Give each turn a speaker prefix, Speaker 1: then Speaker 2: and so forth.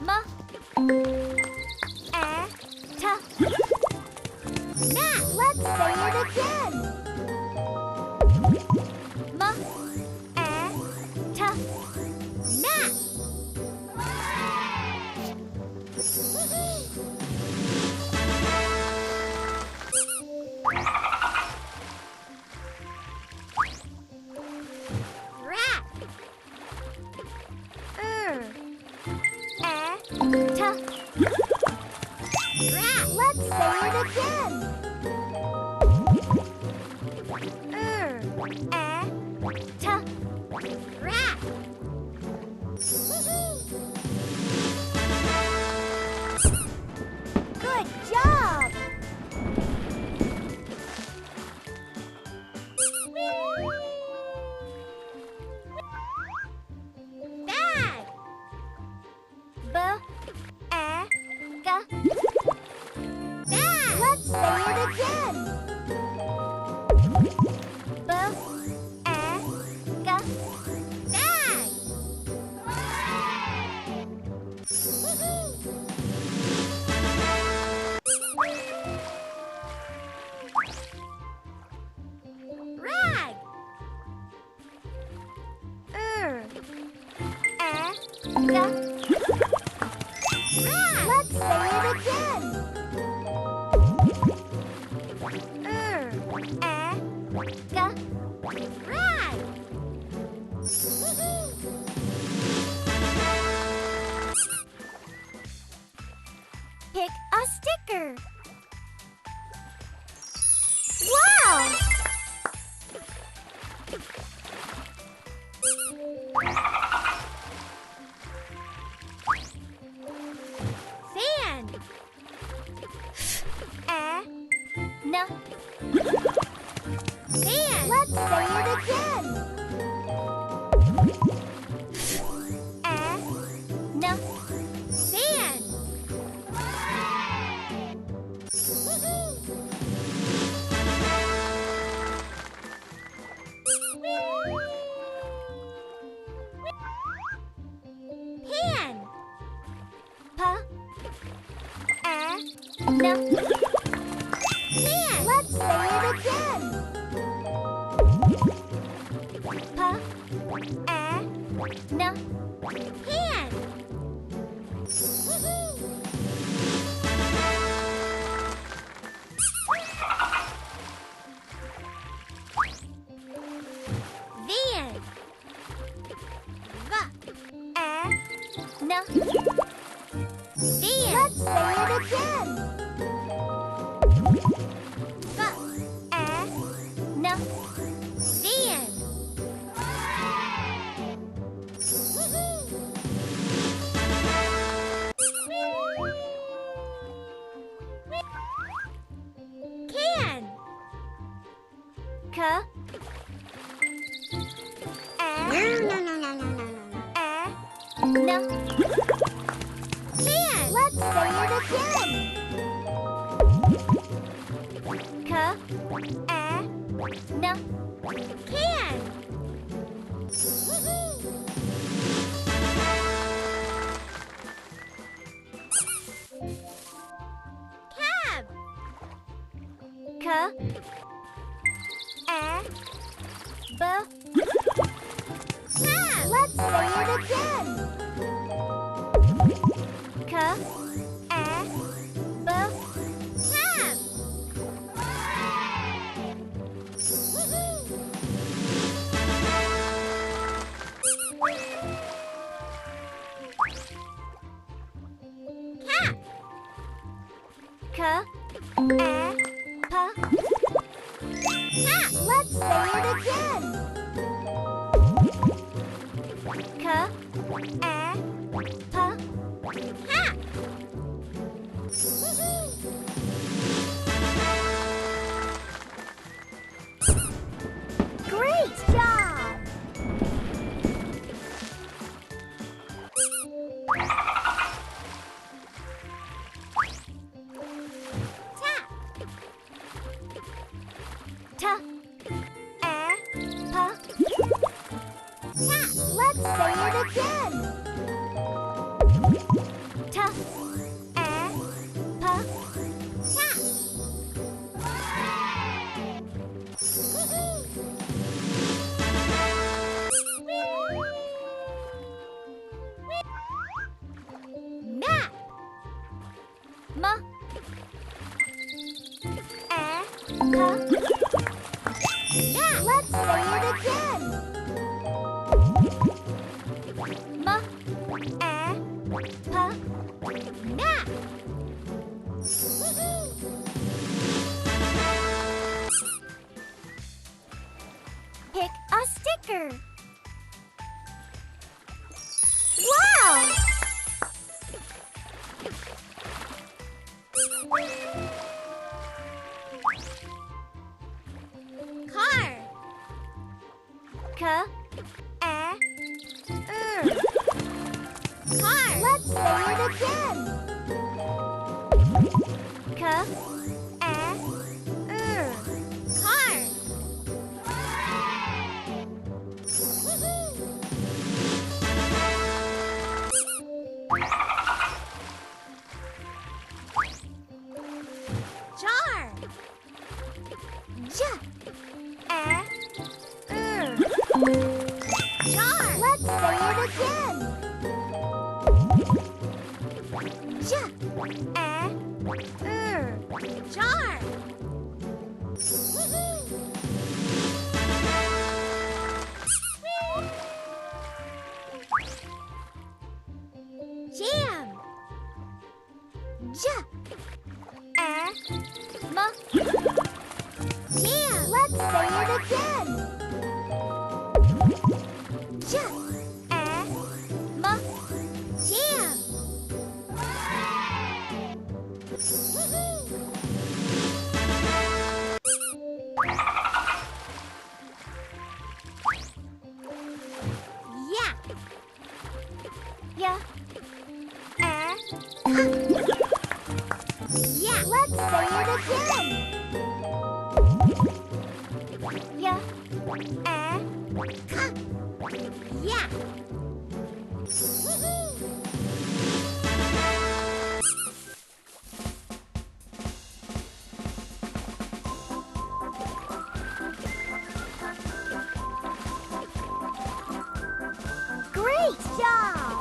Speaker 1: ma, ta. Now let's say it again. Ma, ta, na. Rat. Ta. Rat. Let's say it again. Ta. Rat. Good job. Bag. Ga. Bag. Let's say it again. Ga. Bag. Rag. Ga. Rag. Let's say it again. Ga. Rag. Pick a sticker. Wow! Fan. Na. Fan. Let's say it again. Na. Fan. Pan. Pa. Na. Pan. Let's say it again. Pa. Na. Pan. Van. Va. Na. Van. Let's say it again. Va. Na. Van. Can. Ka. Na. Can. Let's say it again. Ka. Na. Can. Cab. Ka. B. Cab. Let's say it again. Ka. B. Cab. Cat. Ka. Pa. Cat. Let's say it again. Ka. Pa. Cat. Great job! Tap. Ta. Pa. Tap. Let's say it again. t, a, p, ta. Map. M, a, k. Map. Let's say it again. M, a, p, map. Pick a sticker. Wow! Car. K, a, car. Let's say it again. K, a, car. Jar. J, a, jar. Let's say it again. J, a, jar. Jam. J, a, m, jam. Let's say it again. J, a, m, jam. Yak. Ya, a, yeah. Let's say it again. Ya, a, yeah. Great job!